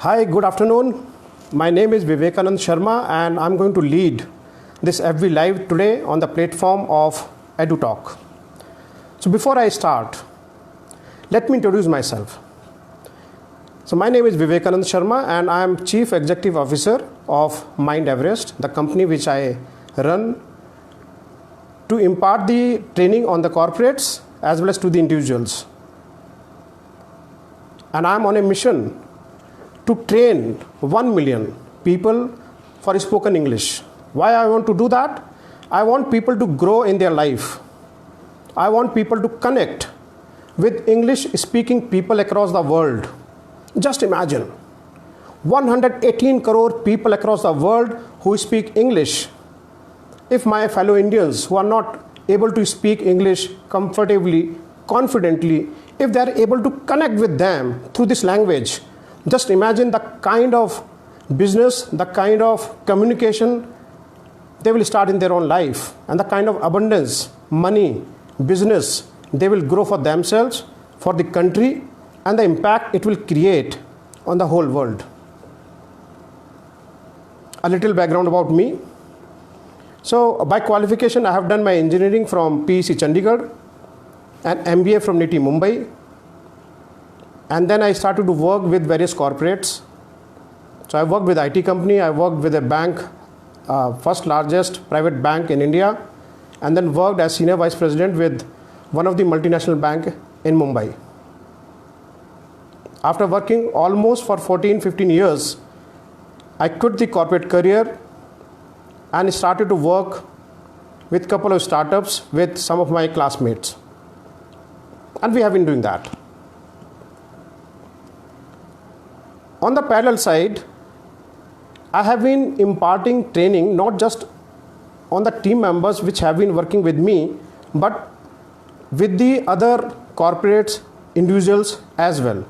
Hi, good afternoon. My name is Vivekanand Sharma and I'm going to lead this FB Live today on the platform of EduTalk. So before I start, let me introduce myself. So my name is Vivekanand Sharma and I am Chief Executive Officer of Mind Everest, the company which I run to impart the training on the corporates as well as to the individuals. And I am on a mission to train 1 million people for spoken English. Why I want to do that? I want people to grow in their life. I want people to connect with English speaking people across the world. Just imagine 118 crore people across the world who speak English. If my fellow Indians who are not able to speak English comfortably, confidently, if they are able to connect with them through this language, just imagine the kind of business, the kind of communication they will start in their own life, and the kind of abundance, money, business they will grow for themselves, for the country, and the impact it will create on the whole world. A little background about me. So by qualification, I have done my engineering from PEC Chandigarh and MBA from NITI Mumbai. And then I started to work with various corporates. So I worked with IT company, I worked with a bank, first largest private bank in India, and then worked as senior vice president with one of the multinational bank in Mumbai. After working almost for 14-15 years, I quit the corporate career and started to work with a couple of startups with some of my classmates. And we have been doing that. On the parallel side, I have been imparting training not just on the team members which have been working with me, but with the other corporates, individuals as well.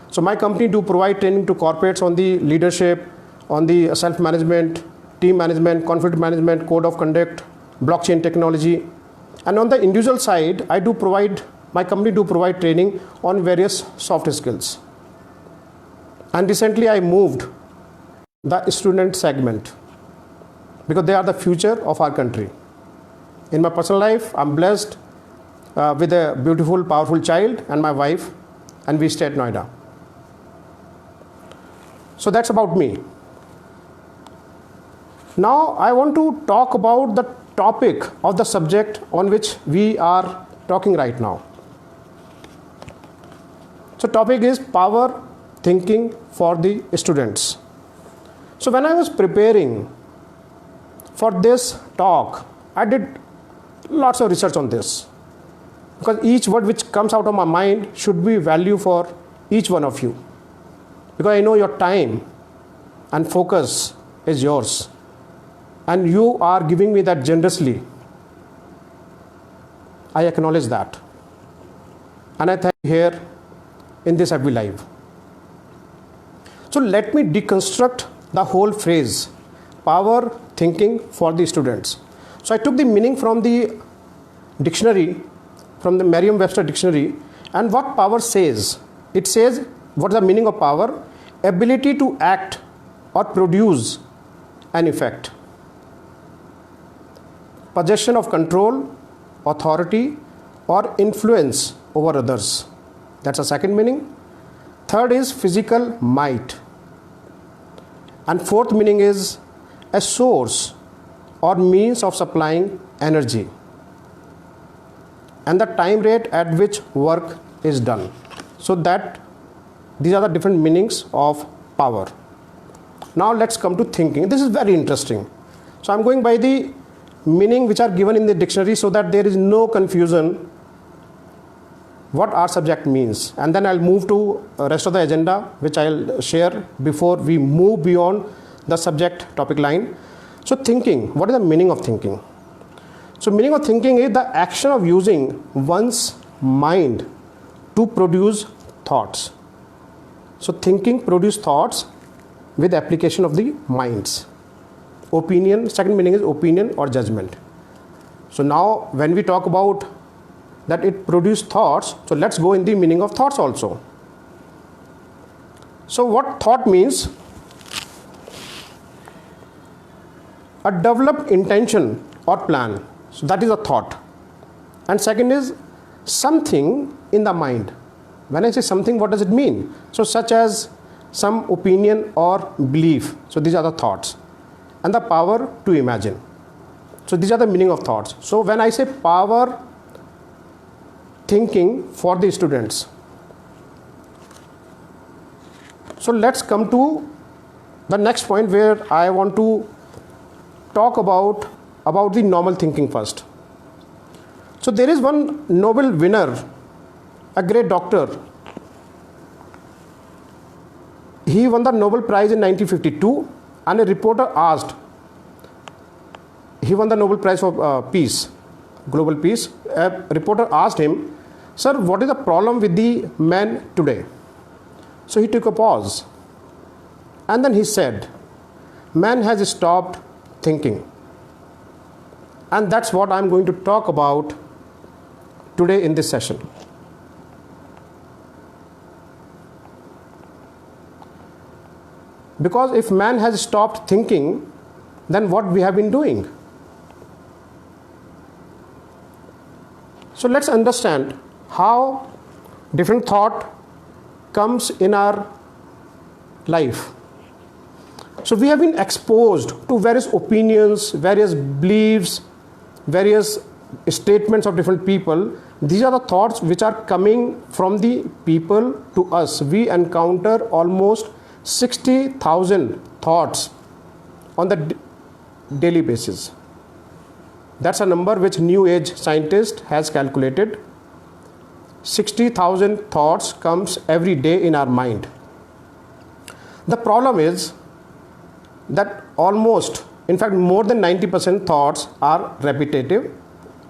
So my company do provide training to corporates on the leadership, on the self-management, team management, conflict management, code of conduct, blockchain technology. And on the individual side, my company do provide training on various soft skills. And recently I moved the student segment because they are the future of our country. In my personal life, I'm blessed with a beautiful, powerful child and my wife, and we stay at Noida. So that's about me. Now I want to talk about the topic of the subject on which we are talking right now. So topic is power thinking for the students. So when I was preparing for this talk, I did lots of research on this, because each word which comes out of my mind should be value for each one of you, because I know your time and focus is yours and you are giving me that generously. I acknowledge that and I thank you here in this FB Live. So let me deconstruct the whole phrase, power thinking for the students. So I took the meaning from the dictionary, from the Merriam-Webster dictionary, and what power says. It says, what is the meaning of power? Ability to act or produce an effect. Possession of control, authority, or influence over others. That's the second meaning. Third is physical might. And fourth meaning is a source or means of supplying energy and the time rate at which work is done. So that these are the different meanings of power. Now let's come to thinking. This is very interesting. So I'm going by the meaning which are given in the dictionary so that there is no confusion what our subject means, and then I'll move to rest of the agenda which I'll share before we move beyond the subject topic line. So thinking, what is the meaning of thinking? So meaning of thinking is the action of using one's mind to produce thoughts. So thinking produce thoughts with application of the minds. Opinion, second meaning is opinion or judgment. So now when we talk about that it produces thoughts, so let's go in the meaning of thoughts also. So what thought means? A developed intention or plan. So that is a thought. And second is something in the mind. When I say something, what does it mean? So such as some opinion or belief. So these are the thoughts. And the power to imagine. So these are the meaning of thoughts. So when I say power thinking for the students, so let's come to the next point where I want to talk about the normal thinking first. So there is one Nobel winner, a great doctor. He won the Nobel Prize in 1952, and a reporter asked, he won the Nobel Prize for peace, global peace. A reporter asked him, "Sir, what is the problem with the men today?" So he took a pause, and then he said, "Man has stopped thinking." And that's what I'm going to talk about today in this session. Because if man has stopped thinking, then what we have been doing? So let's understand how different thought comes in our life. So we have been exposed to various opinions, various beliefs, various statements of different people. These are the thoughts which are coming from the people to us. We encounter almost 60,000 thoughts on the daily basis. That's a number which New Age scientist has calculated. 60,000 thoughts comes every day in our mind. The problem is that almost, in fact, more than 90% thoughts are repetitive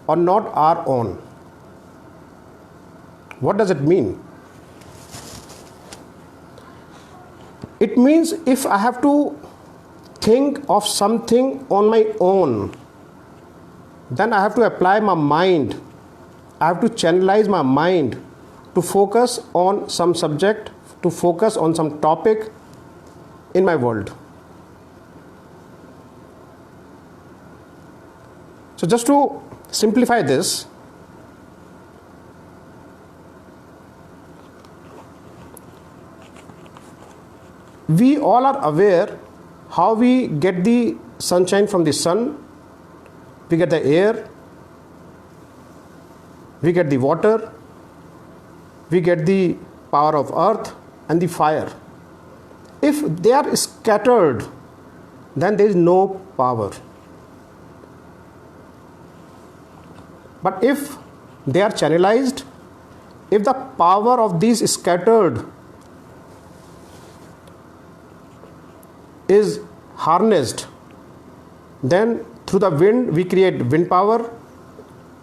or not our own. What does it mean? It means if I have to think of something on my own, then I have to apply my mind. I have to channelize my mind to focus on some subject, to focus on some topic in my world. So just to simplify this, we all are aware how we get the sunshine from the sun, we get the air, we get the water, we get the power of earth and the fire. If they are scattered, then there is no power. But if they are channelized, if the power of these scattered is harnessed, then through the wind we create wind power,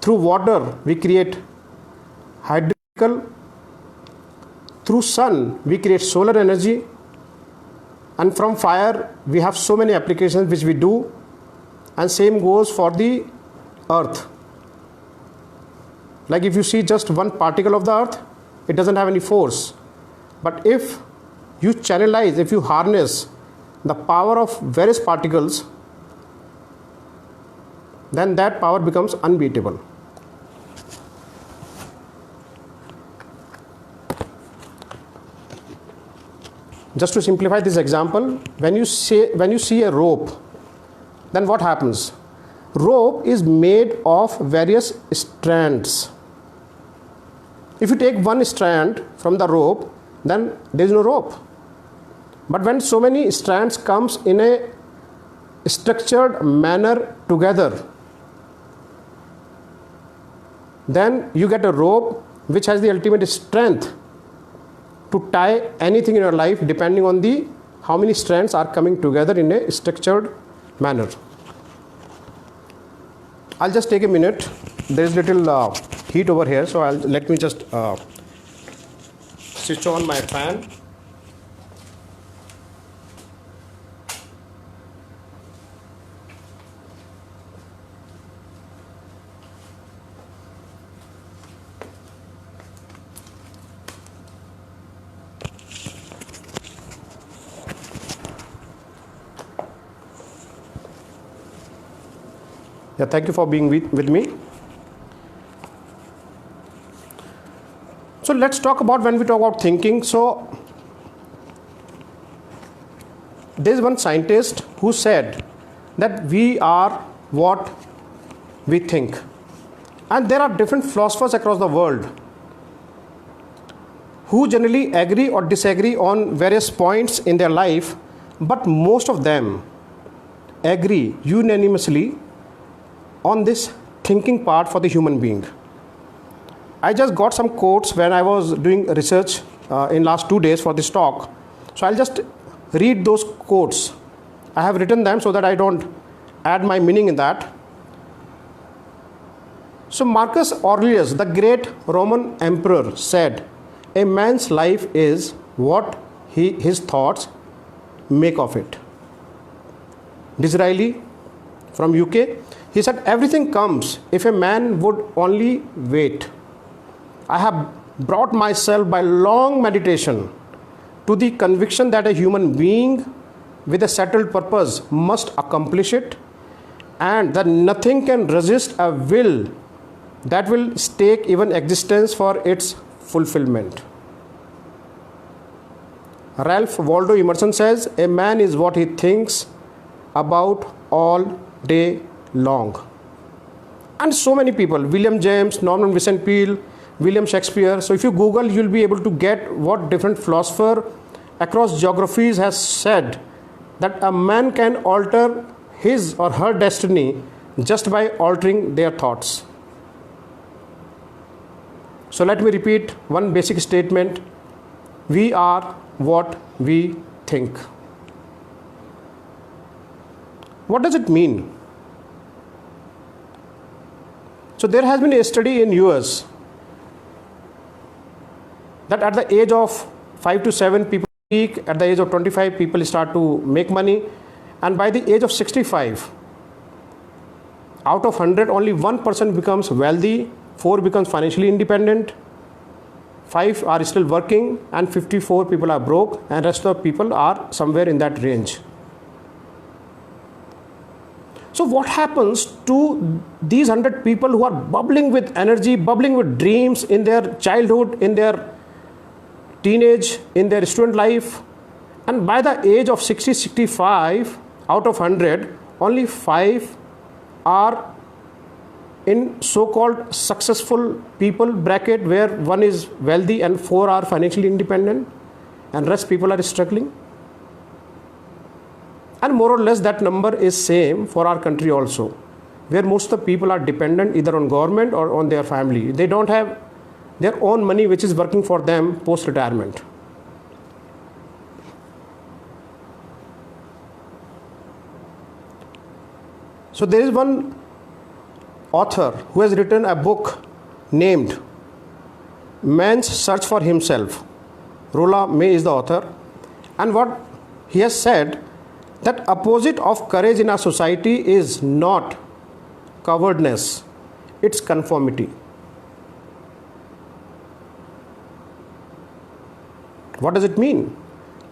through water we create hydrological, through sun we create solar energy, and from fire we have so many applications which we do, and same goes for the earth. Like if you see just one particle of the earth, it doesn't have any force. But if you channelize, if you harness the power of various particles, then that power becomes unbeatable. Just to simplify this example, when you see a rope, then what happens? Rope is made of various strands. If you take one strand from the rope, then there is no rope. But when so many strands comes in a structured manner together, then you get a rope which has the ultimate strength to tie anything in your life, depending on the how many strands are coming together in a structured manner. I'll just take a minute. There is little heat over here, so let me just switch on my fan. Yeah, thank you for being with me. So let's talk about when we talk about thinking. So there is one scientist who said that we are what we think. And there are different philosophers across the world who generally agree or disagree on various points in their life, but most of them agree unanimously on this thinking part for the human being. I just got some quotes when I was doing research in last 2 days for this talk. So I'll just read those quotes. I have written them so that I don't add my meaning in that. So Marcus Aurelius, the great Roman emperor, said, "A man's life is what his thoughts make of it." Disraeli from UK, he said, "Everything comes if a man would only wait. I have brought myself by long meditation to the conviction that a human being with a settled purpose must accomplish it, and that nothing can resist a will that will stake even existence for its fulfillment." Ralph Waldo Emerson says, "A man is what he thinks about all day long." And so many people, William James, Norman Vincent Peale, William Shakespeare. So if you Google, you'll be able to get what different philosopher across geographies has said, that a man can alter his or her destiny just by altering their thoughts. So let me repeat one basic statement. We are what we think. What does it mean? So there has been a study in US that at the age of 5 to 7 people speak, at the age of 25 people start to make money, and by the age of 65, out of 100 only 1% becomes wealthy, 4 becomes financially independent, 5 are still working, and 54 people are broke, and rest of the people are somewhere in that range. So what happens to these 100 people who are bubbling with energy, bubbling with dreams in their childhood, in their teenage, in their student life, and by the age of 60, 65, out of 100, only 5 are in so-called successful people bracket, where 1 is wealthy and 4 are financially independent, and rest people are struggling. And more or less that number is same for our country also, where most of the people are dependent either on government or on their family. They don't have their own money which is working for them post-retirement. So there is one author who has written a book named Man's Search for Himself. Rolla May is the author, and what he has said, that opposite of courage in our society is not cowardness, it's conformity. What does it mean?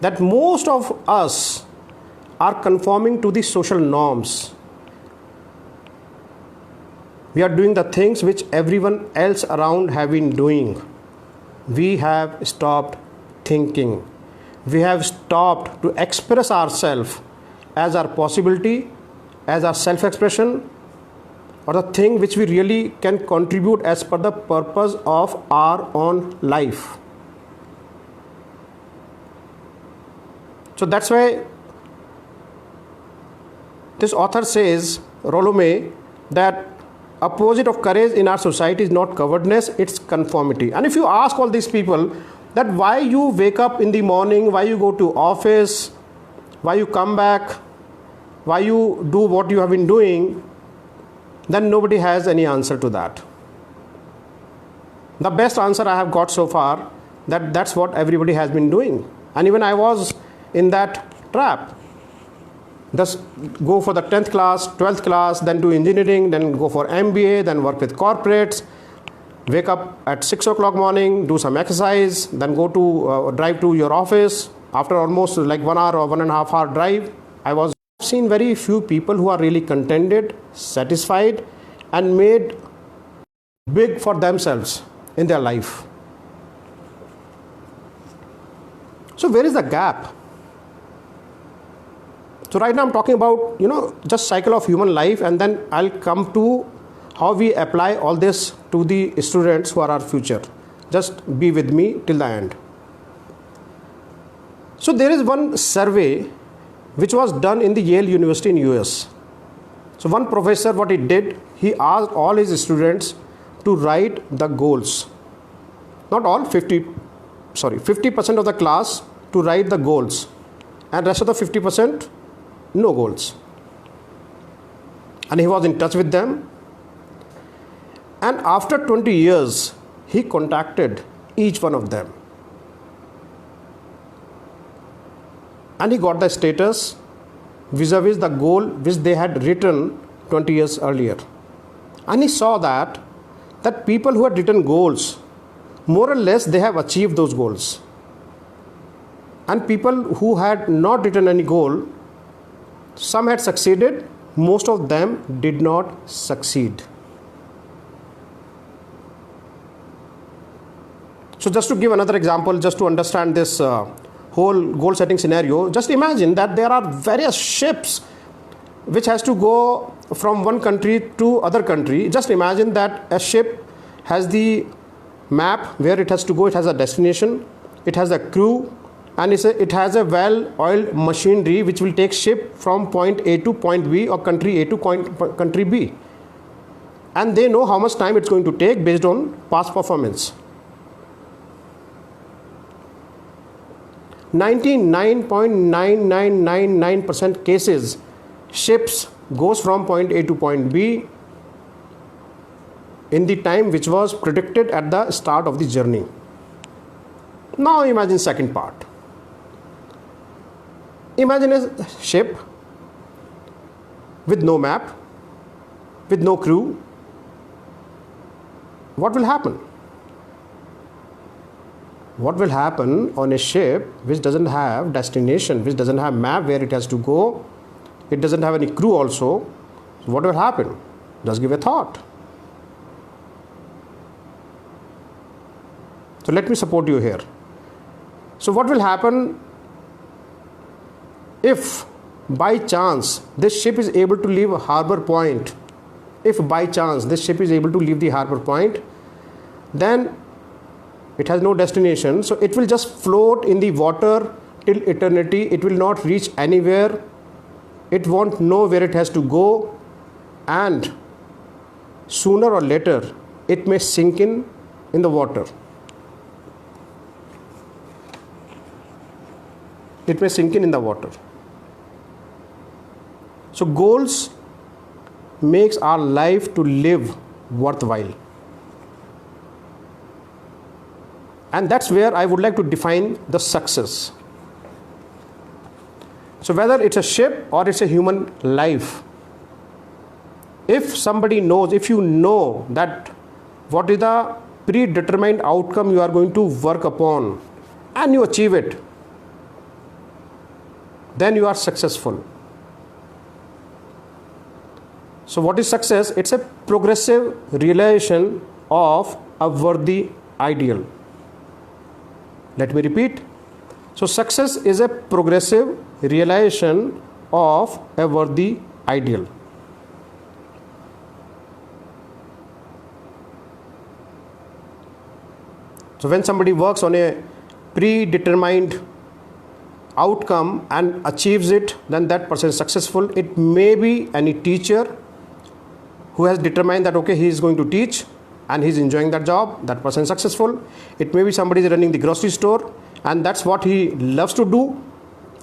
That most of us are conforming to the social norms. We are doing the things which everyone else around have been doing. We have stopped thinking. We have stopped to express ourselves as our possibility, as our self-expression, or the thing which we really can contribute as per the purpose of our own life. So that's why this author says, Rollo May, that opposite of courage in our society is not cowardness, it's conformity. And if you ask all these people that why you wake up in the morning, why you go to office, why you come back, why you do what you have been doing, then nobody has any answer to that. The best answer I have got so far, that's what everybody has been doing. And even I was in that trap. Just go for the 10th class, 12th class, then do engineering, then go for MBA, then work with corporates, wake up at 6 o'clock morning, do some exercise, then go to drive to your office. After almost like 1 hour or 1.5 hour drive, I was seen very few people who are really contented, satisfied, and made big for themselves in their life. So where is the gap? So right now I'm talking about, just cycle of human life, and then I'll come to how we apply all this to the students who are our future. Just be with me till the end. So there is one survey which was done in the Yale University in US. So one professor, what he did, he asked all his students to write the goals. Not all, 50% of the class to write the goals, and rest of the 50% no goals. And he was in touch with them. And after 20 years, he contacted each one of them. And he got the status vis-a-vis the goal which they had written 20 years earlier. And he saw that people who had written goals, more or less they have achieved those goals. And people who had not written any goal, some had succeeded, most of them did not succeed. So just to give another example, just to understand this whole goal setting scenario, just imagine that there are various ships which has to go from one country to other country. Just imagine that a ship has the map where it has to go, it has a destination, it has a crew, and it has a well-oiled machinery which will take ship from point A to point B, or country A to country B. And they know how much time it's going to take based on past performance. 99.9999% cases, ships goes from point A to point B in the time which was predicted at the start of the journey. Now imagine second part. Imagine a ship with no map, with no crew. What will happen? What will happen on a ship which doesn't have destination, which doesn't have map where it has to go? It doesn't have any crew also. So what will happen? Just give a thought. So let me support you here. So what will happen if by chance this ship is able to leave a harbor point? If by chance this ship is able to leave the harbor point, then it has no destination, so it will just float in the water till eternity. It will not reach anywhere. It won't know where it has to go, and sooner or later it may sink in the water. It may sink in the water. So goals makes our life to live worthwhile. And that's where I would like to define the success. So whether it's a ship or it's a human life, if somebody knows, if you know that what is the predetermined outcome you are going to work upon, and you achieve it, then you are successful. So what is success? It's a progressive realization of a worthy ideal. Let me repeat. So success is a progressive realization of a worthy ideal. So when somebody works on a predetermined outcome and achieves it, then that person is successful. It may be any teacher who has determined that okay, he is going to teach and he's enjoying that job, that person is successful. It may be somebody is running the grocery store and that's what he loves to do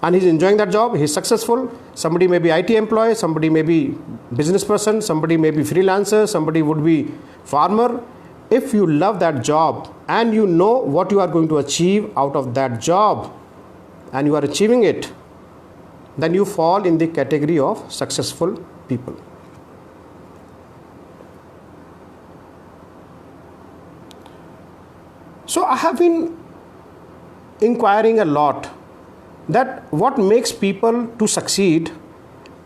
and he's enjoying that job, he's successful. Somebody may be IT employee, somebody may be business person, somebody may be freelancer, somebody would be farmer. If you love that job and you know what you are going to achieve out of that job and you are achieving it, then you fall in the category of successful people. So I have been inquiring a lot that what makes people to succeed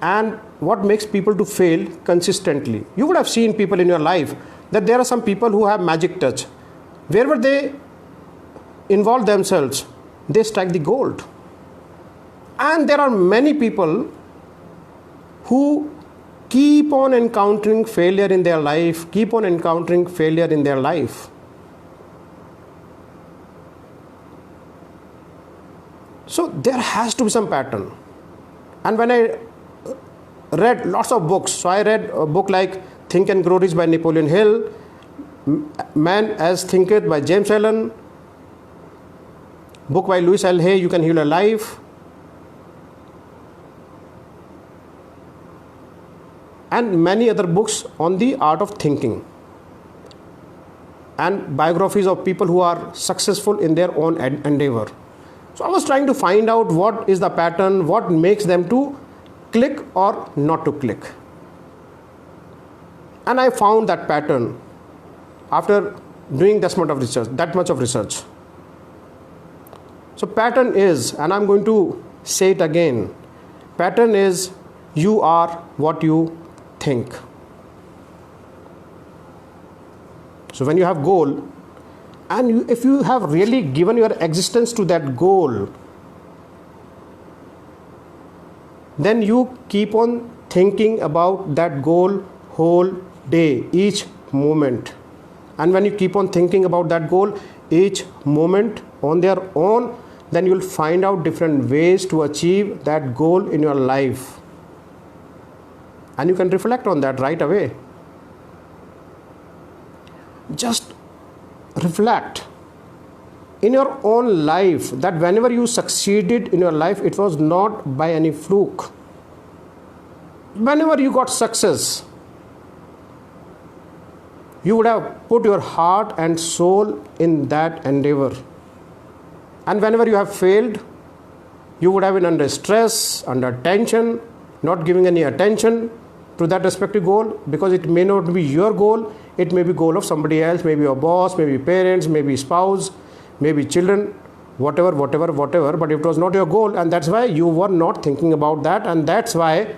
and what makes people to fail consistently. You would have seen people in your life that there are some people who have magic touch. Wherever they involve themselves, they strike the gold. And there are many people who keep on encountering failure in their life, So there has to be some pattern. And when I read lots of books, so I read a book like Think and Grow Rich by Napoleon Hill, Man as Thinketh by James Allen, book by Louis L. Hay, You Can Heal a Life, and many other books on the art of thinking, and biographies of people who are successful in their own endeavor. So I was trying to find out what is the pattern, what makes them to click or not to click. And I found that pattern after doing that much of research. So pattern is, and I'm going to say it again, pattern is you are what you think. So when you have goal, and if you have really given your existence to that goal, then you keep on thinking about that goal whole day, each moment. And when you keep on thinking about that goal each moment on their own, then you'll find out different ways to achieve that goal in your life. And you can reflect on that right away. Just reflect in your own life that whenever you succeeded in your life, it was not by any fluke. Whenever you got success, you would have put your heart and soul in that endeavor. And whenever you have failed, you would have been under stress, under tension, not giving any attention to that respective goal, because it may not be your goal, it may be goal of somebody else, maybe your boss, maybe parents, maybe spouse, maybe children, whatever, but it was not your goal, and that's why you were not thinking about that, and that's why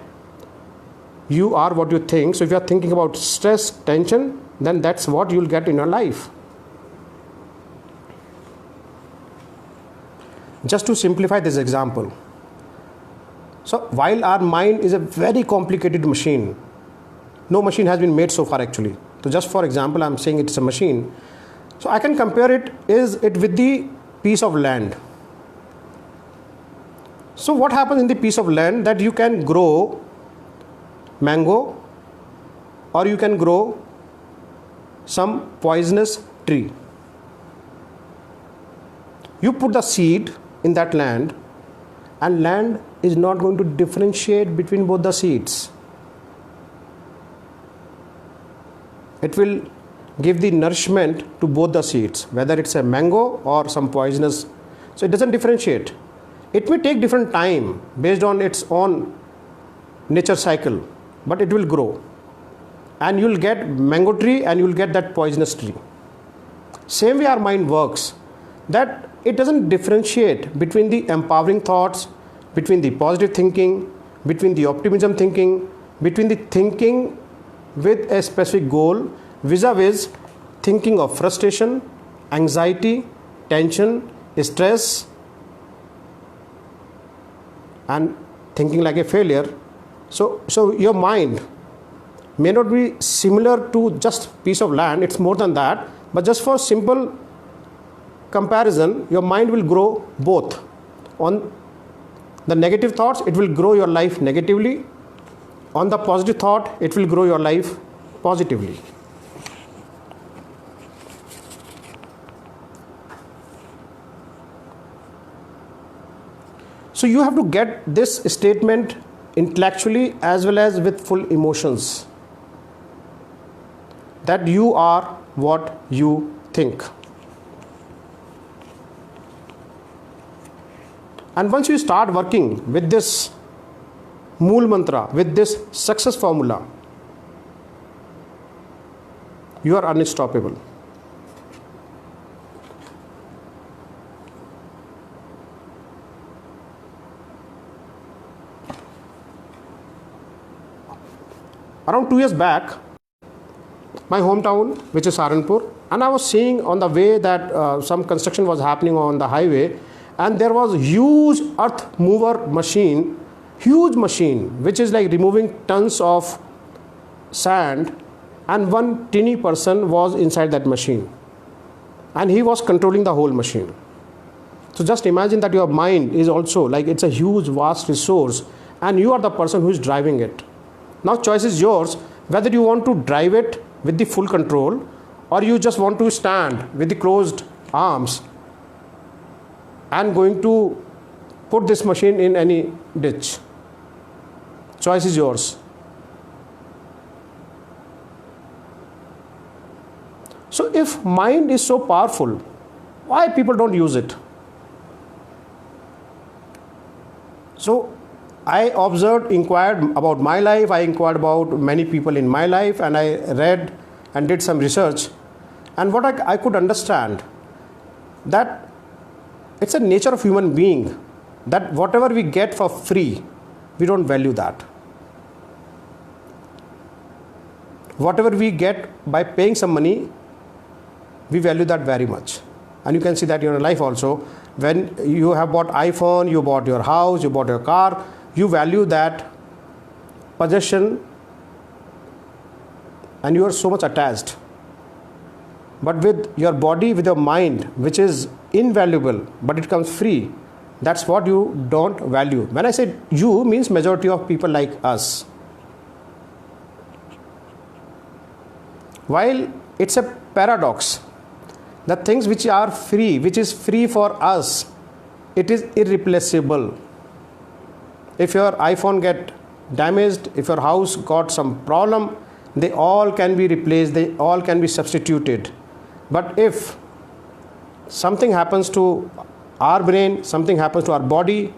you are what you think. So if you are thinking about stress, tension, then that's what you'll get in your life. Just to simplify this example, so while our mind is a very complicated machine, no machine has been made so far actually. So just for example, I'm saying it's a machine. So I can compare it with the piece of land. So what happens in the piece of land, that you can grow mango or you can grow some poisonous tree. You put the seed in that land, and land is not going to differentiate between both the seeds. It will give the nourishment to both the seeds, whether it's a mango or some poisonous. So it doesn't differentiate. It may take different time based on its own nature cycle, but it will grow. And you'll get mango tree and you'll get that poisonous tree. Same way our mind works, that it doesn't differentiate between the empowering thoughts, between the positive thinking, between the optimism thinking, between the thinking with a specific goal vis-a-vis thinking of frustration, anxiety, tension, stress, and thinking like a failure. So your mind may not be similar to just piece of land, it's more than that, but just for simple comparison, your mind will grow both. On the negative thoughts, it will grow your life negatively. On the positive thought, it will grow your life positively. So you have to get this statement intellectually as well as with full emotions, that you are what you think. And once you start working with this Mool Mantra, with this success formula, you are unstoppable. around 2 years back, my hometown, which is Saharanpur, and I was seeing on the way that some construction was happening on the highway, and there was a huge earth mover machine, huge machine, which is like removing tons of sand, and one teeny person was inside that machine, and he was controlling the whole machine. So just imagine that your mind is also like, it's a huge vast resource, and you are the person who is driving it. Now choice is yours whether you want to drive it with the full control, or you just want to stand with the closed arms and going to put this machine in any ditch. Choice is yours. So if mind is so powerful, why people don't use it? So I observed, inquired about my life, I inquired about many people in my life, and I read and did some research. And what I could understand, that it's a nature of human being that whatever we get for free, we don't value that. Whatever we get by paying some money, we value that very much. And you can see that in your life also. When you have bought iPhone, you bought your house, you bought your car, you value that possession and you are so much attached. But with your body, with your mind, which is invaluable, but it comes free, that's what you don't value. When I say you, means majority of people like us. While it's a paradox, the things which are free, which is free for us, it is irreplaceable. If your iPhone get damaged, if your house got some problem, they all can be replaced, they all can be substituted. But if something happens to our brain, something happens to our body,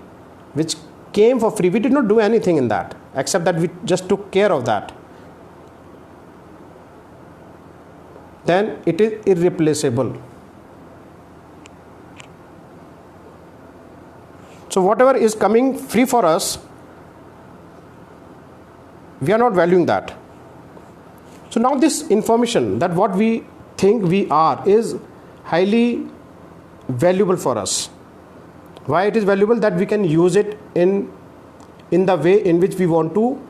which came for free, we did not do anything in that, except that we just took care of that, then it is irreplaceable. So whatever is coming free for us, we are not valuing that. So now this information, that what we think we are, is highly valuable for us. Why it is valuable? That we can use it in the way in which we want to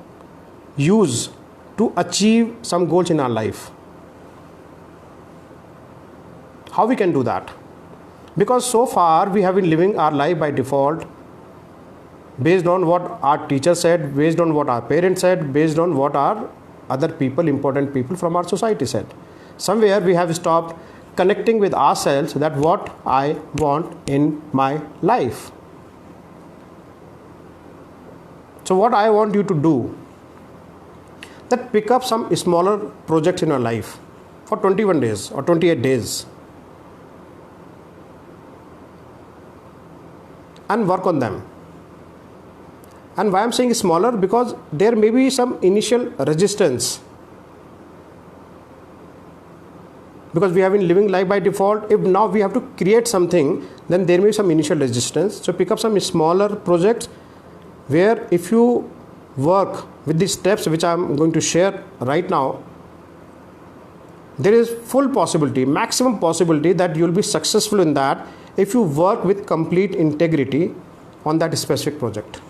use to achieve some goals in our life. How we can do that? Because so far we have been living our life by default, based on what our teacher said, based on what our parents said, based on what our other people, important people from our society said. Somewhere we have stopped connecting with ourselves, that what I want in my life. So what I want you to do, that pick up some smaller projects in your life for 21 days or 28 days and work on them. And why I'm saying smaller? Because there may be some initial resistance. Because we have been living life by default. If now we have to create something, then there may be some initial resistance. So pick up some smaller projects where if you work with the steps which I'm going to share right now, there is full possibility, maximum possibility that you will be successful in that if you work with complete integrity on that specific project.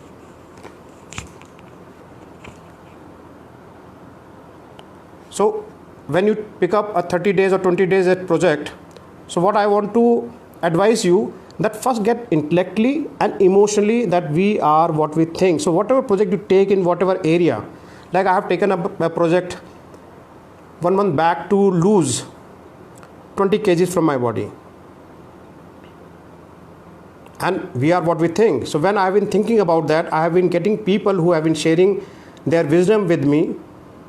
So when you pick up a 30 days or 20 days project, so what I want to advise you, that first get intellectually and emotionally that we are what we think. So whatever project you take in whatever area, like I have taken up a project 1 month back to lose 20 kgs from my body. And we are what we think. So when I've been thinking about that, I have been getting people who have been sharing their wisdom with me.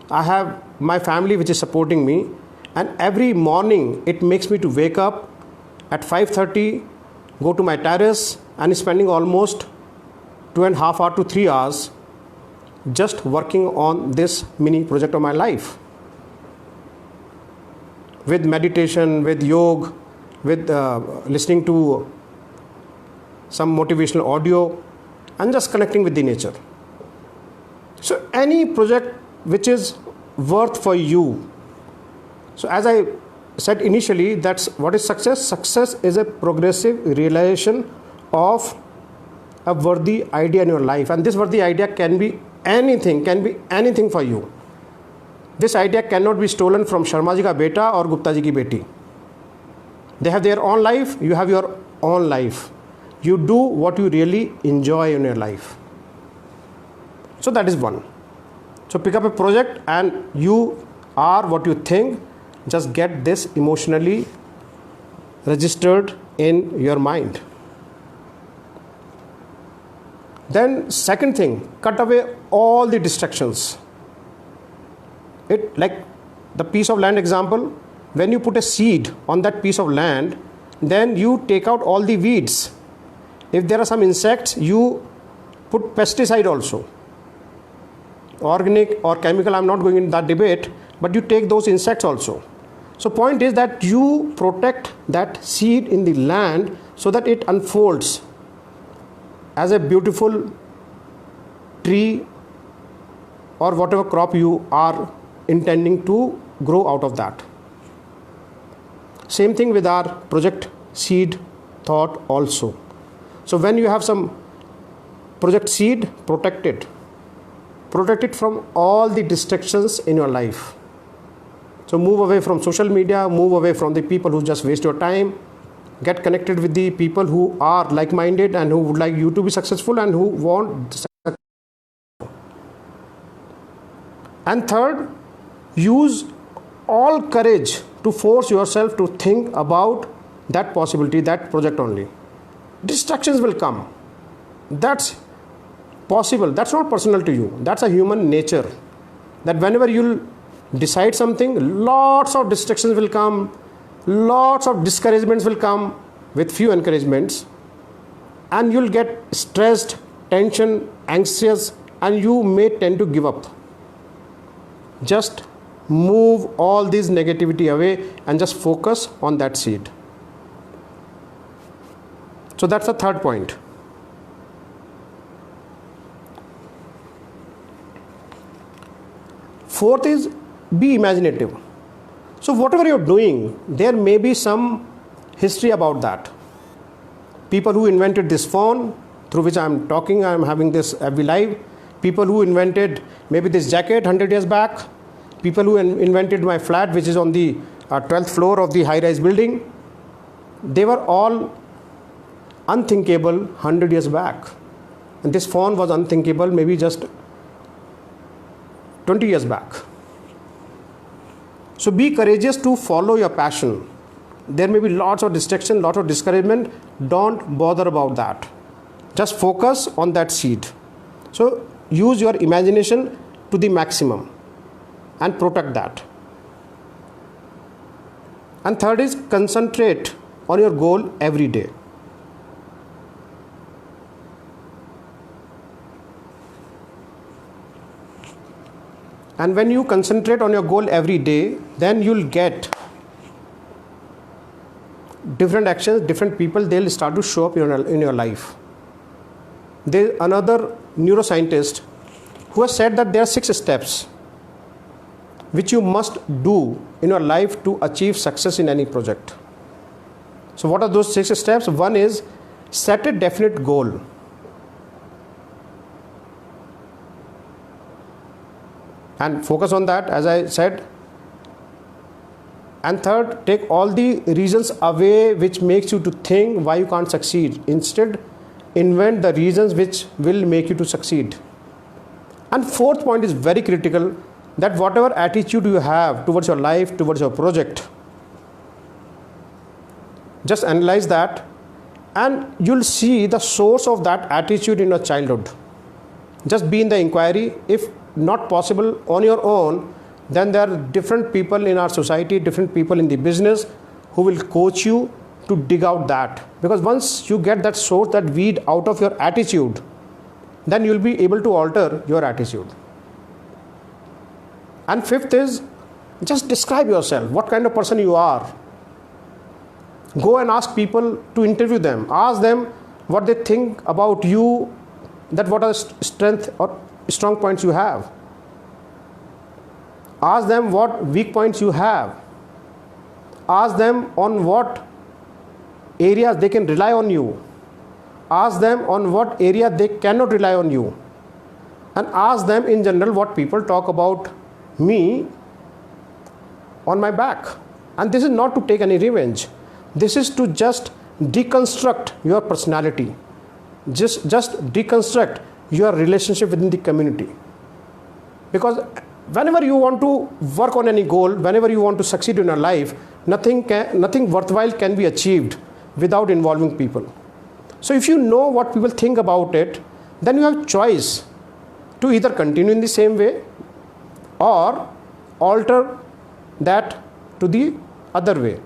I have my family which is supporting me, and every morning it makes me to wake up at 5:30, go to my terrace and spending almost 2.5 hours to 3 hours just working on this mini project of my life, with meditation, with yoga, with listening to some motivational audio, and just connecting with the nature. So any project which is worth for you. So as I said initially, that's what is success. Success is a progressive realization of a worthy idea in your life, and this worthy idea can be anything for you. This idea cannot be stolen from Sharma ji ka beta or Gupta ji ki beti. They have their own life, you have your own life. You do what you really enjoy in your life. So that is one. So pick up a project and you are what you think. Just get this emotionally registered in your mind. Then second thing, cut away all the distractions. It, like the piece of land example, when you put a seed on that piece of land, then you take out all the weeds. If there are some insects, you put pesticide also. Organic or chemical, I'm not going into that debate, but you take those insects also. So point is that you protect that seed in the land so that it unfolds as a beautiful tree or whatever crop you are intending to grow out of that. Same thing with our project seed thought also. So when you have some project seed, protect it. Protect it from all the distractions in your life. So move away from social media, move away from the people who just waste your time. Get connected with the people who are like-minded and who would like you to be successful and who want. And third, use all courage to force yourself to think about that possibility, that project only. Distractions will come. That's possible. That's not personal to you. That's a human nature. That whenever you'll decide something, lots of distractions will come, lots of discouragements will come with few encouragements, and you'll get stressed, tension, anxious, and you may tend to give up. Just move all this negativity away and just focus on that seed. So that's the third point. Fourth is be imaginative. So whatever you're doing, there may be some history about that. People who invented this phone through which I'm talking, I'm having this every live. People who invented maybe this jacket 100 years back. People who invented my flat, which is on the 12th floor of the high-rise building. They were all unthinkable 100 years back. And this phone was unthinkable maybe just 20 years back. So be courageous to follow your passion. There may be lots of distraction, lots of discouragement. Don't bother about that. Just focus on that seed. So use your imagination to the maximum and protect that. And third is concentrate on your goal every day. And when you concentrate on your goal every day, then you'll get different actions, different people, they'll start to show up in your life. There's another neuroscientist who has said that there are 6 steps which you must do in your life to achieve success in any project. So what are those 6 steps? One is set a definite goal. And focus on that, as I said. And third, take all the reasons away which makes you to think why you can't succeed. Instead, invent the reasons which will make you to succeed. And fourth point is very critical, that whatever attitude you have towards your life, towards your project, just analyze that and you'll see the source of that attitude in your childhood. Just be in the inquiry. If not possible on your own, then there are different people in our society, different people in the business who will coach you to dig out that. Because once you get that source, that weed out of your attitude, then you'll be able to alter your attitude. And fifth is just describe yourself, what kind of person you are. Go and ask people to interview them. Ask them what they think about you, that what are strength or strong points you have. Ask them what weak points you have. Ask them on what areas they can rely on you. Ask them on what area they cannot rely on you. And ask them in general what people talk about me on my back. And this is not to take any revenge. This is to just deconstruct your personality. Just deconstruct your relationship within the community. Because whenever you want to work on any goal, whenever you want to succeed in your life, nothing worthwhile can be achieved without involving people. So if you know what people think about it, then you have choice to either continue in the same way or alter that to the other way.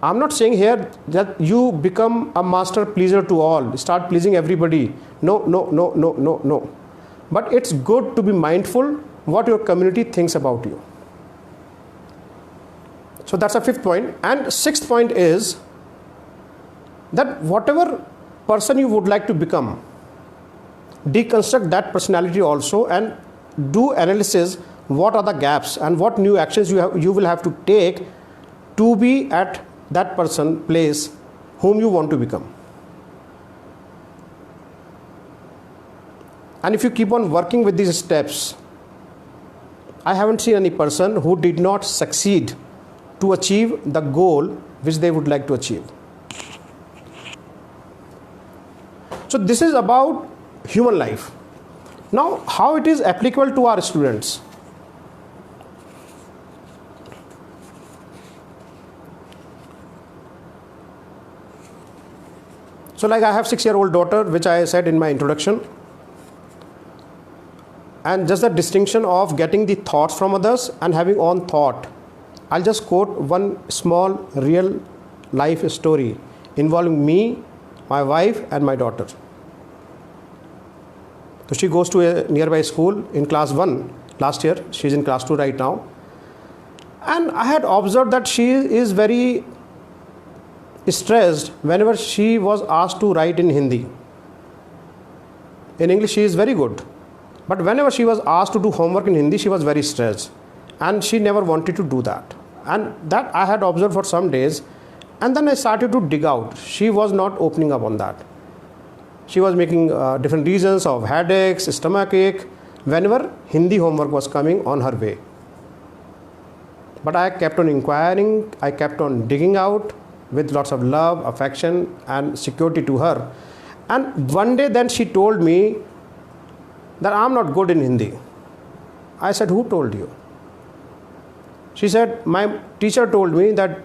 I'm not saying here that you become a master pleaser to all, start pleasing everybody. No. But it's good to be mindful what your community thinks about you. So that's a fifth point. And sixth point is that whatever person you would like to become, deconstruct that personality also and do analysis what are the gaps and what new actions you will have to take to be at that person place whom you want to become. And if you keep on working with these steps, I haven't seen any person who did not succeed to achieve the goal which they would like to achieve. So this is about human life. Now, how it is applicable to our students? So like I have 6-year-old daughter, which I said in my introduction. And just the distinction of getting the thoughts from others and having own thought. I'll just quote one small real life story involving me, my wife and my daughter. So she goes to a nearby school in class 1 last year. She's in class 2 right now. And I had observed that she is very stressed whenever she was asked to write in Hindi. In English she is very good. But whenever she was asked to do homework in Hindi, she was very stressed. And she never wanted to do that. And that I had observed for some days. And then I started to dig out. She was not opening up on that. She was making different reasons of headaches, stomachache, whenever Hindi homework was coming on her way. But I kept on inquiring, I kept on digging out with lots of love, affection and security to her. And one day then she told me that I'm not good in Hindi. I said, who told you? She said, my teacher told me that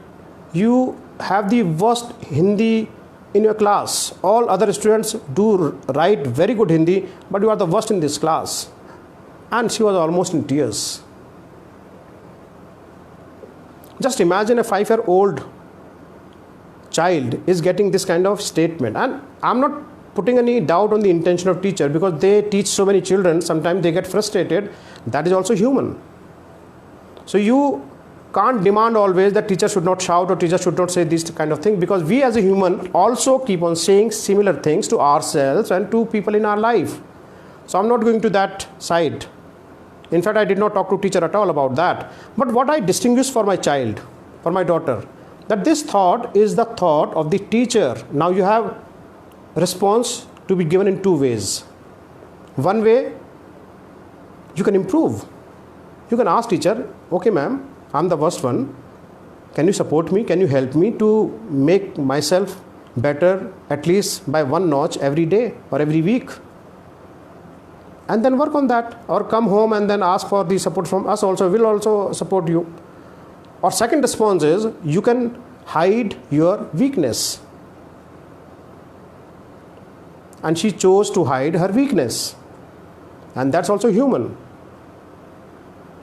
you have the worst Hindi in your class. All other students do write very good Hindi, but you are the worst in this class. And she was almost in tears. Just imagine a 5-year-old child is getting this kind of statement. And I'm not putting any doubt on the intention of teacher, because they teach so many children, sometimes they get frustrated. That is also human. So you can't demand always that teacher should not shout or teacher should not say this kind of thing, because we as a human also keep on saying similar things to ourselves and to people in our life. So I'm not going to that side. In fact, I did not talk to teacher at all about that. But what I distinguish for my child, for my daughter, that this thought is the thought of the teacher. Now you have response to be given in two ways. One way, you can improve. You can ask teacher, okay ma'am, I'm the worst one. Can you support me? Can you help me to make myself better at least by one notch every day or every week? And then work on that, or come home and then ask for the support from us also. We'll also support you. Or second response is, you can hide your weakness. And she chose to hide her weakness. And that's also human.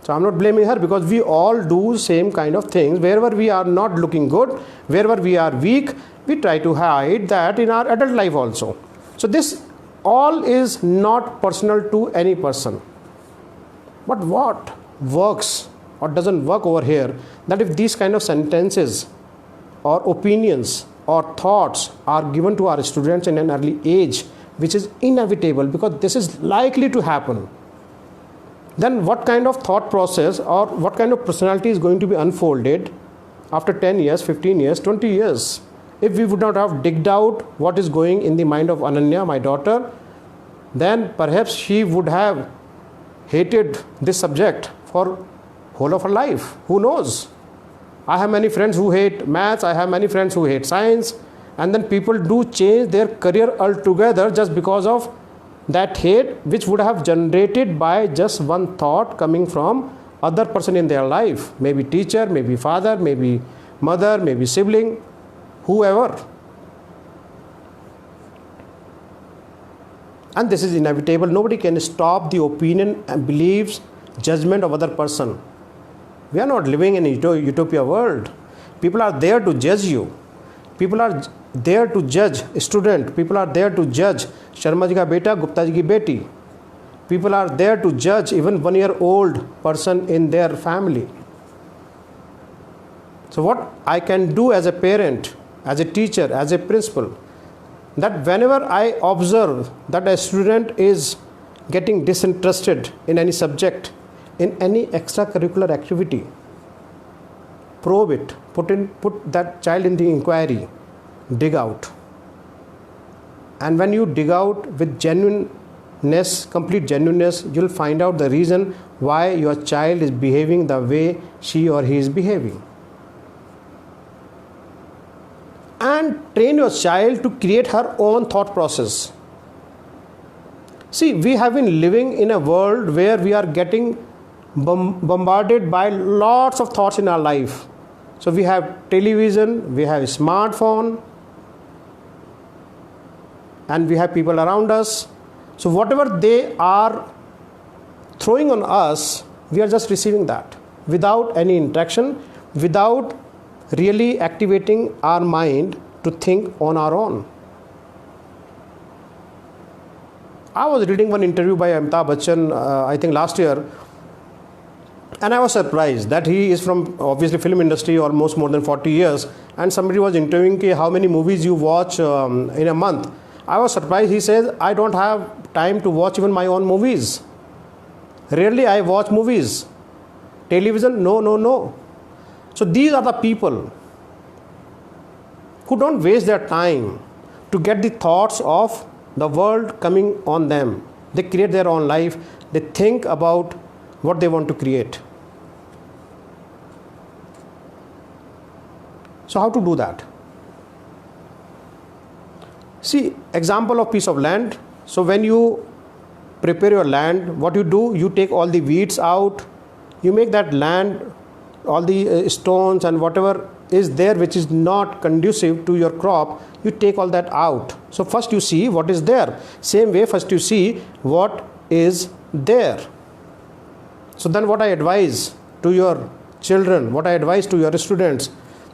So I'm not blaming her, because we all do same kind of things. Wherever we are not looking good, wherever we are weak, we try to hide that in our adult life also. So this all is not personal to any person. But what works or doesn't work over here, that if these kind of sentences or opinions or thoughts are given to our students in an early age, which is inevitable, because this is likely to happen. then what kind of thought process or what kind of personality is going to be unfolded after 10 years, 15 years, 20 years? If we would not have digged out what is going in the mind of Ananya, my daughter, then perhaps she would have hated this subject for whole of her life. Who knows? I have many friends who hate maths, I have many friends who hate science, and then people do change their career altogether just because of that hate, which would have generated by just one thought coming from other person in their life, maybe teacher, maybe father, maybe mother, maybe sibling, whoever. And this is inevitable. Nobody can stop the opinion and beliefs, judgment of other person. We are not living in a utopia world. People are there to judge you. People are there to judge student. People are there to judge Sharma ji ka beta, Gupta ji ki beti. People are there to judge even 1 year old person in their family. So what I can do as a parent, as a teacher, as a principal, that whenever I observe that a student is getting disinterested in any subject, in any extracurricular activity, probe it, put that child in the inquiry, dig out. And when you dig out with genuineness, complete genuineness, you'll find out the reason why your child is behaving the way she or he is behaving. And train your child to create her own thought process. See, we have been living in a world where we are getting bombarded by lots of thoughts in our life. So we have television, we have smartphone, and we have people around us. So whatever they are throwing on us, we are just receiving that without any interaction, without really activating our mind to think on our own. I was reading one interview by Amitabh Bachchan, I think last year, and I was surprised that he is from obviously film industry almost more than 40 years, and somebody was interviewing how many movies you watch in a month. I was surprised. He says, I don't have time to watch even my own movies. Rarely I watch movies. Television, no. So these are the people who don't waste their time to get the thoughts of the world coming on them. They create their own life. They think about what they want to create. So how to do that? See, example of piece of land. So when you prepare your land, what you do, you take all the weeds out, you make that land, all the stones and whatever is there which is not conducive to your crop, you take all that out. So first you see what is there. Same way, first you see what is there. So then what I advise to your children, what I advise to your students,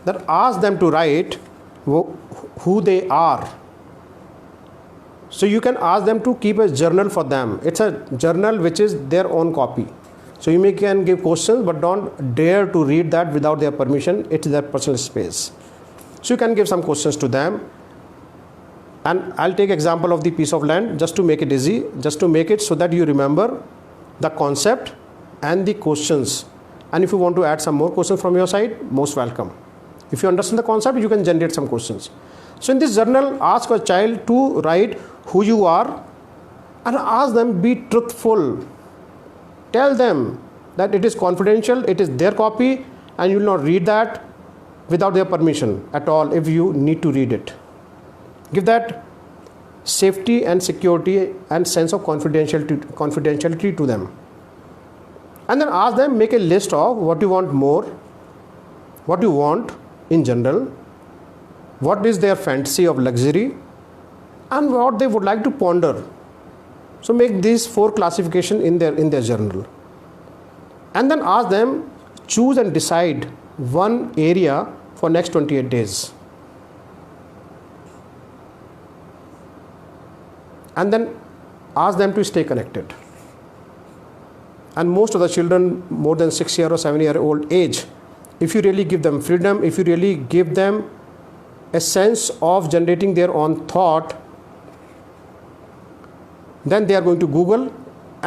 that ask them to write who they are. So you can ask them to keep a journal for them. It's a journal which is their own copy. So you can give questions, but don't dare to read that without their permission. It's their personal space. So you can give some questions to them. And I'll take example of the piece of land just to make it easy, just to make it so that you remember the concept and the questions. And if you want to add some more questions from your side, most welcome. If you understand the concept, you can generate some questions. So in this journal, ask a child to write who you are and ask them be truthful. Tell them that it is confidential, it is their copy, and you will not read that without their permission at all if you need to read it. Give that safety and security and sense of confidentiality to them. And then ask them, make a list of what you want more, what you want in general, what is their fantasy of luxury, and what they would like to ponder. So make these 4 classifications in their journal. And then ask them, choose and decide one area for next 28 days. And then ask them to stay connected. And most of the children more than 6 year or 7 year old age, if you really give them freedom, if you really give them a sense of generating their own thought, then they are going to Google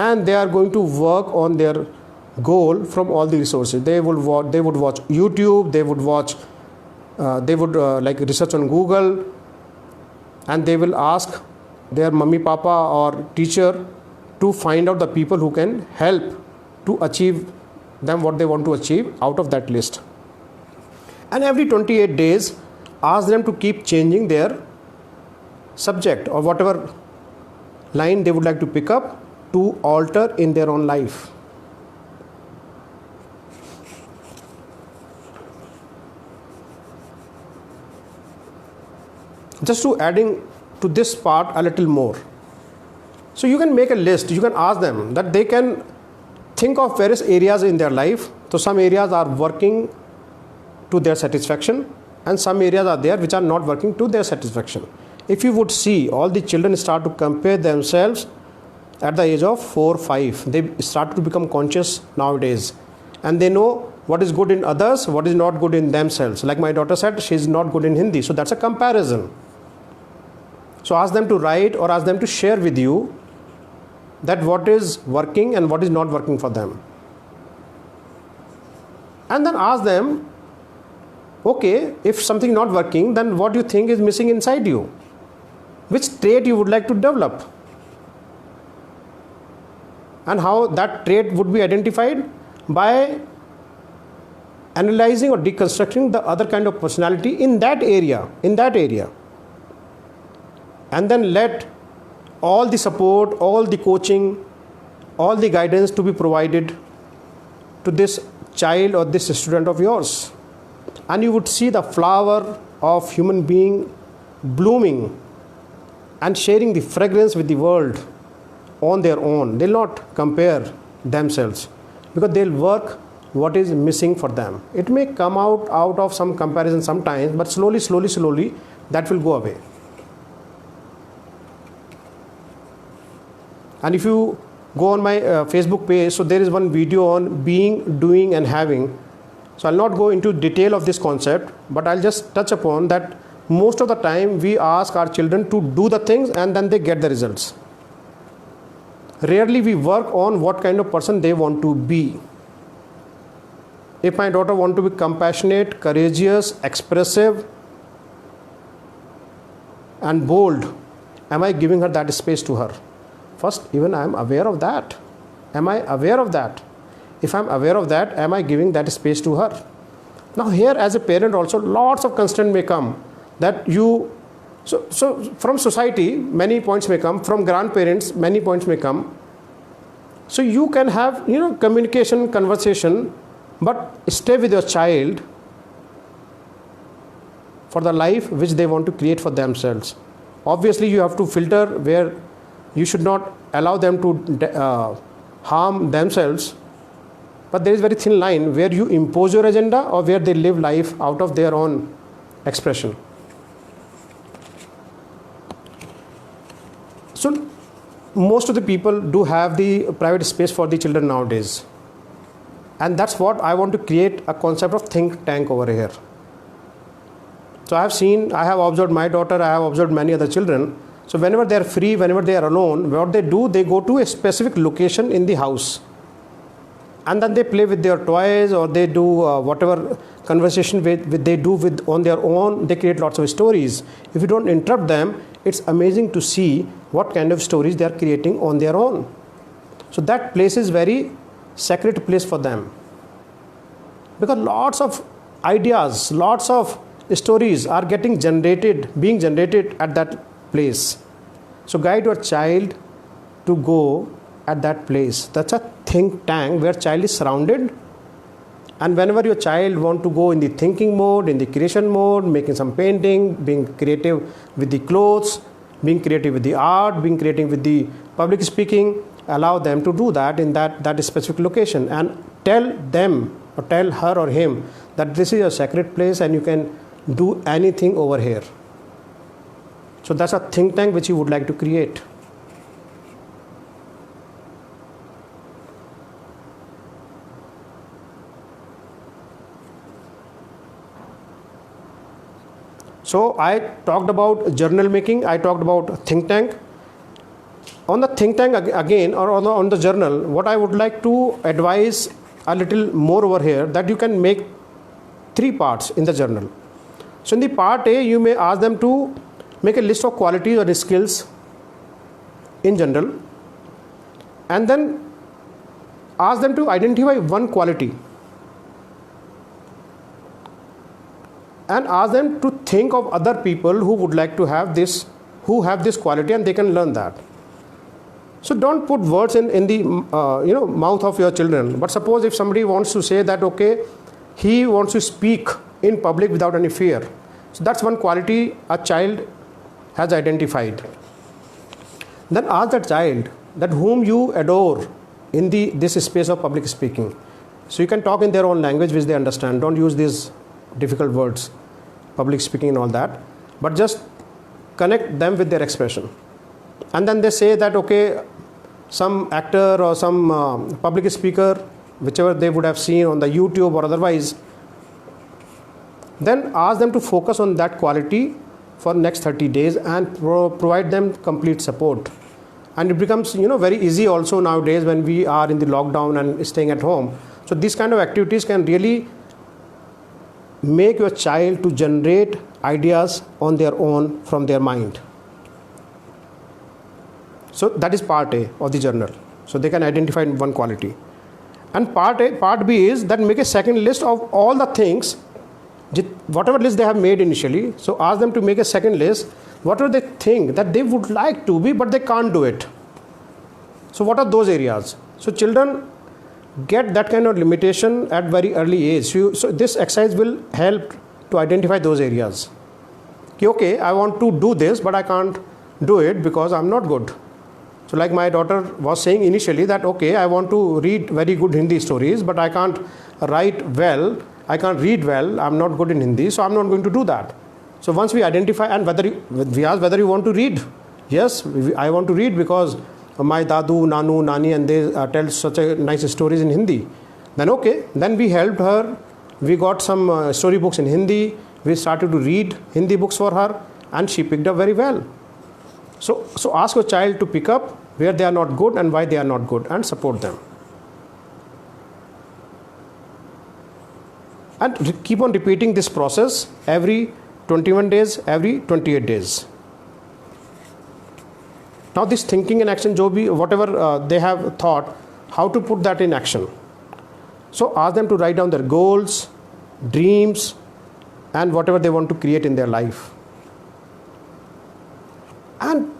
and they are going to work on their goal from all the resources. They would watch YouTube, they would watch like research on Google, and they will ask their mummy, papa or teacher to find out the people who can help to achieve them what they want to achieve out of that list. And every 28 days ask them to keep changing their subject or whatever line they would like to pick up to alter in their own life. Just to adding to this part a little more. So you can make a list, you can ask them that they can think of various areas in their life. So some areas are working to their satisfaction and some areas are there which are not working to their satisfaction. If you would see, all the children start to compare themselves at the age of 4, 5. They start to become conscious nowadays and they know what is good in others, what is not good in themselves. Like my daughter said, she is not good in Hindi, so that's a comparison. So ask them to write or ask them to share with you that what is working and what is not working for them. And then ask them, okay, if something not working, then what do you think is missing inside you? Which trait you would like to develop? And how that trait would be identified? By analyzing or deconstructing the other kind of personality in that area. And then let all the support, all the coaching, all the guidance to be provided to this child or this student of yours. And you would see the flower of human being blooming and sharing the fragrance with the world on their own. They'll not compare themselves because they'll work what is missing for them. It may come out of some comparison sometimes, but slowly that will go away. And if you go on my Facebook page, so there is one video on being, doing and having. So I'll not go into detail of this concept, but I'll just touch upon that most of the time we ask our children to do the things and then they get the results. Rarely we work on what kind of person they want to be. If my daughter wants to be compassionate, courageous, expressive and bold, am I giving her that space to her? First, even I am aware of that. Am I aware of that? If I am aware of that, am I giving that space to her? Now here as a parent also lots of constraint may come that you, so from society many points may come, from grandparents many points may come. So you can have communication, conversation, but stay with your child for the life which they want to create for themselves. Obviously you have to filter where you should not allow them to harm themselves, but there is very thin line where you impose your agenda or where they live life out of their own expression. So most of the people do have the private space for the children nowadays, and that's what I want to create, a concept of think tank over here. So I have observed my daughter, I have observed many other children. So whenever they are free, whenever they are alone, what they do, they go to a specific location in the house and then they play with their toys or they do whatever conversation they do with on their own. They create lots of stories. If you don't interrupt them, it's amazing to see what kind of stories they are creating on their own. So that place is very sacred place for them, because lots of ideas, lots of stories are being generated at that place. So guide your child to go at that place. That's a think tank where child is surrounded, and whenever your child want to go in the thinking mode, in the creation mode, making some painting, being creative with the clothes, being creative with the art, being creative with the public speaking, allow them to do that in that specific location, and tell them or tell her or him that this is a sacred place and you can do anything over here. So that's a think tank which you would like to create. So I talked about journal making, I talked about think tank. on the think tank again, or on the journal, what I would like to advise a little more over here, that you can make 3 parts in the journal. So in the part A, you may ask them to make a list of qualities or skills in general, and then ask them to identify one quality, and ask them to think of other people who would like to have this, who have this quality, and they can learn that. So don't put words in the mouth of your children. But suppose if somebody wants to say that, okay, he wants to speak in public without any fear. So that's one quality a child has identified. Then ask that child that whom you adore in this space of public speaking. So you can talk in their own language which they understand. Don't use these difficult words, public speaking and all that, but just connect them with their expression. And then they say that, okay, some actor or some public speaker, whichever they would have seen on the YouTube or otherwise, then ask them to focus on that quality for next 30 days and provide them complete support. And it becomes very easy also nowadays when we are in the lockdown and staying at home. So these kind of activities can really make your child to generate ideas on their own from their mind. So that is part A of the journal. So they can identify one quality. And part B is that make a second list of all the things, whatever list they have made initially. So ask them to make a second list, whatever they think that they would like to be, but they can't do it. So what are those areas? So children get that kind of limitation at very early age. So this exercise will help to identify those areas. Okay, I want to do this, but I can't do it because I'm not good. So like my daughter was saying initially that, okay, I want to read very good Hindi stories, but I can't write well, I can't read well, I'm not good in Hindi, so I'm not going to do that. So once we identify, and we ask whether you want to read. Yes, I want to read because my dadu, nanu, nani, and they tell such a nice stories in Hindi. Then okay, then we helped her. We got some storybooks in Hindi. We started to read Hindi books for her, and she picked up very well. So ask your child to pick up where they are not good and why they are not good, and support them. And keep on repeating this process every 21 days, every 28 days. Now this thinking and action, whatever they have thought, how to put that in action. So ask them to write down their goals, dreams, and whatever they want to create in their life. And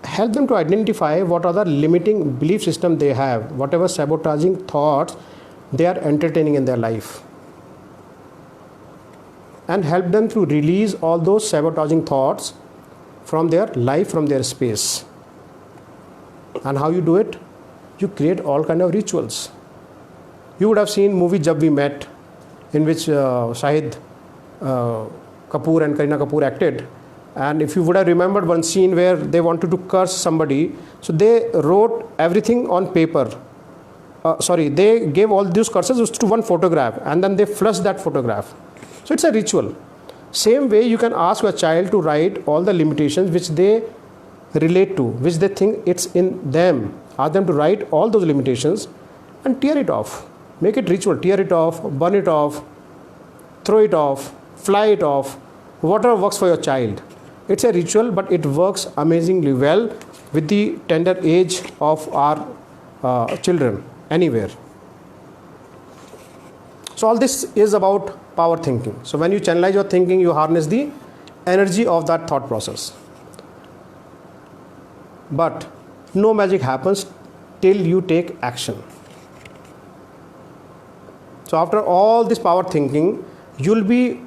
help them to identify what are the limiting belief system they have, whatever sabotaging thoughts they are entertaining in their life. And help them to release all those sabotaging thoughts from their life, from their space. And how you do it? You create all kind of rituals. You would have seen movie Jab We Met, in which Shahid Kapoor and Kareena Kapoor acted. And if you would have remembered one scene where they wanted to curse somebody, so they wrote everything on paper. They gave all these curses to one photograph, and then they flushed that photograph. So it's a ritual. Same way you can ask your child to write all the limitations which they relate to, which they think it's in them. Ask them to write all those limitations and tear it off. Make it ritual. Tear it off, burn it off, throw it off, fly it off, whatever works for your child. It's a ritual, but it works amazingly well with the tender age of our children anywhere. So all this is about power thinking. So when you channelize your thinking, you harness the energy of that thought process. But no magic happens till you take action. So after all this power thinking, you'll be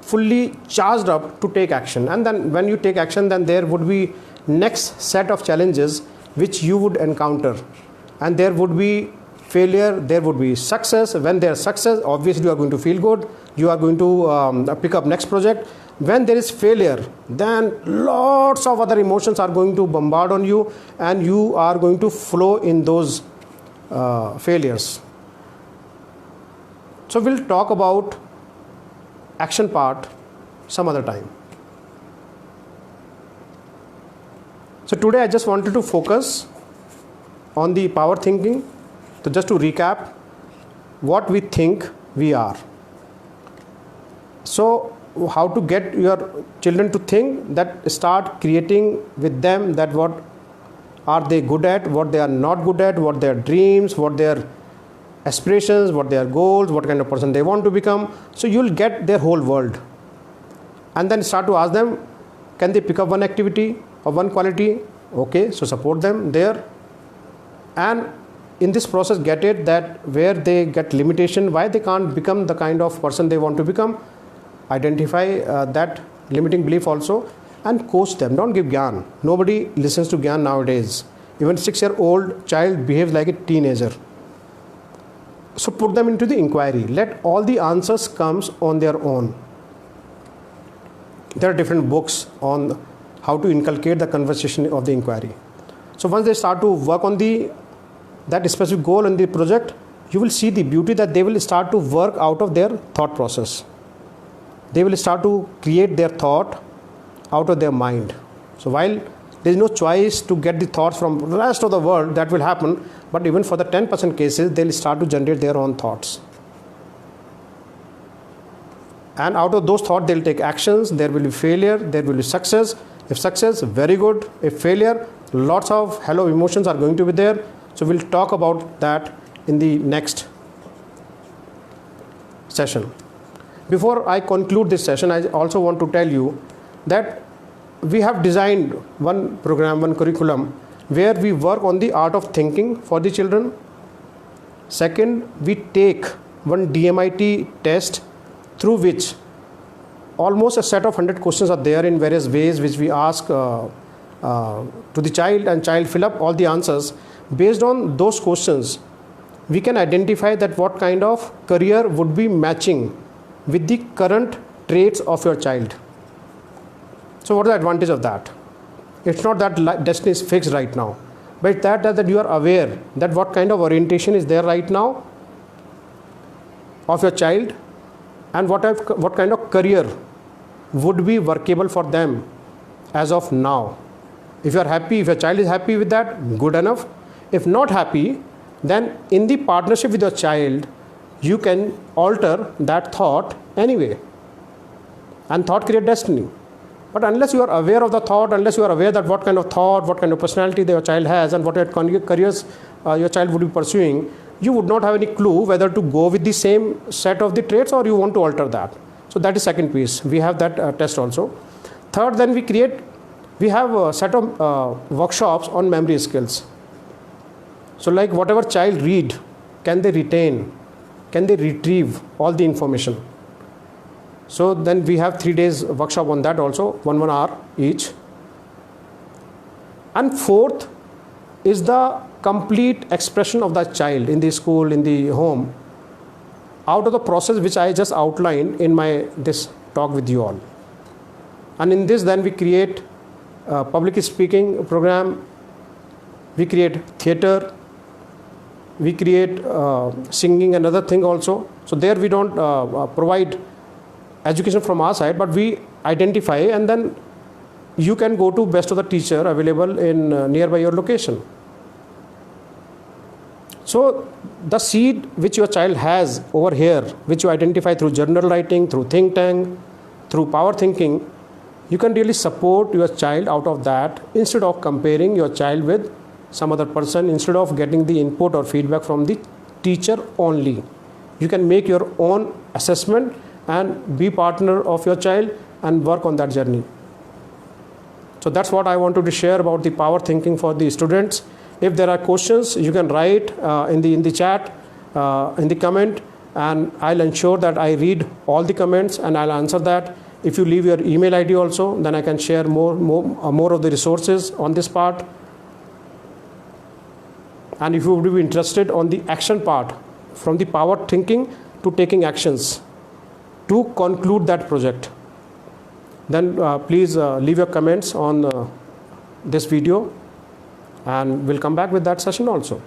fully charged up to take action. And then when you take action, then there would be next set of challenges which you would encounter. And there would be failure, there would be success. When there's success, obviously you are going to feel good. You are going to pick up next project. When there is failure, then lots of other emotions are going to bombard on you, and you are going to flow in those failures. So we'll talk about action part some other time. So today I just wanted to focus on the power thinking. So just to recap, what we think we are. So how to get your children to think, that start creating with them that what are they good at, what they are not good at, what their dreams, what their aspirations, what their goals, what kind of person they want to become. So you'll get their whole world. And then start to ask them, can they pick up one activity or one quality? Okay, so support them there. And in this process, get it that where they get limitation, why they can't become the kind of person they want to become. Identify that limiting belief also and coach them. Don't give gyan. Nobody listens to gyan nowadays. Even 6-year-old child behaves like a teenager. So put them into the inquiry. Let all the answers comes on their own. There are different books on how to inculcate the conversation of the inquiry. So once they start to work on that specific goal in the project, you will see the beauty that they will start to work out of their thought process. They will start to create their thought out of their mind. So while there is no choice to get the thoughts from the rest of the world, that will happen, but even for the 10% cases, they will start to generate their own thoughts. And out of those thoughts, they will take actions. There will be failure, there will be success. If success, very good. If failure, lots of hello emotions are going to be there. So we'll talk about that in the next session. Before I conclude this session, I also want to tell you that we have designed one program, one curriculum, where we work on the art of thinking for the children. Second, we take one DMIT test through which almost a set of 100 questions are there in various ways, which we ask to the child, and child fill up all the answers. Based on those questions, we can identify that what kind of career would be matching with the current traits of your child. So what is the advantage of that? It's not that destiny is fixed right now, but that you are aware that what kind of orientation is there right now of your child, and what kind of career would be workable for them as of now. If you are happy, if your child is happy with that, good enough. If not happy, then in the partnership with your child, you can alter that thought anyway. And thought creates destiny. But unless you are aware of the thought, unless you are aware that what kind of thought, what kind of personality your child has, and what careers your child would be pursuing, you would not have any clue whether to go with the same set of the traits or you want to alter that. So that is second piece. We have that test also. Third, then we have a set of workshops on memory skills. So like whatever child read, can they retain? Can they retrieve all the information? So then we have 3 days workshop on that also, 1 hour each. And fourth is the complete expression of the child in the school, in the home, out of the process which I just outlined in this talk with you all. And in this, then we create a public speaking program, we create theater, we create singing, another thing also. So there we don't provide education from our side, but we identify, and then you can go to best of the teacher available in nearby your location. So the seed which your child has over here, which you identify through journal writing, through think tank, through power thinking, you can really support your child out of that, instead of comparing your child with some other person, instead of getting the input or feedback from the teacher only. You can make your own assessment and be partner of your child and work on that journey. So that's what I wanted to share about the power thinking for the students. If there are questions, you can write in the chat, in the comment, and I'll ensure that I read all the comments and I'll answer that. If you leave your email ID also, then I can share more of the resources on this part. And if you would be interested on the action part, from the power thinking to taking actions to conclude that project, then please leave your comments on this video, and we'll come back with that session also.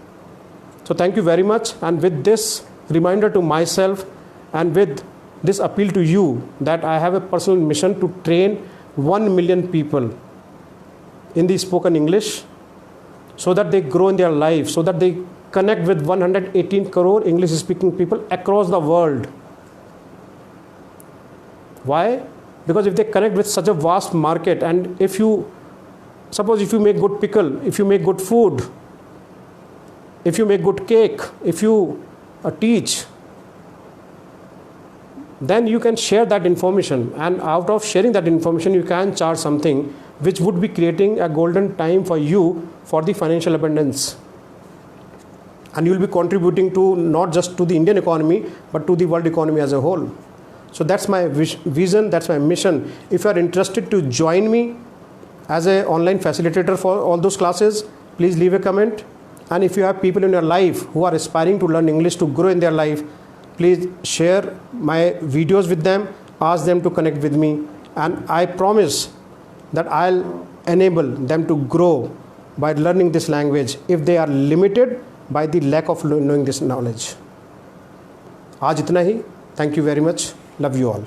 So thank you very much, and with this reminder to myself and with this appeal to you that I have a personal mission to train 1 million people in the spoken English, so that they grow in their life, so that they connect with 118 crore English speaking people across the world. Why? Because if they connect with such a vast market, and if you make good pickle, if you make good food, if you make good cake, if you teach, then you can share that information, and out of sharing that information you can charge something which would be creating a golden time for you for the financial abundance, and you will be contributing to not just to the Indian economy but to the world economy as a whole. So that's my vision, that's my mission. If you are interested to join me as a online facilitator for all those classes, please leave a comment. And if you have people in your life who are aspiring to learn English to grow in their life, please share my videos with them, ask them to connect with me, and I promise that I'll enable them to grow by learning this language if they are limited by the lack of knowing this knowledge. आज इतना ही. Thank you very much. Love you all.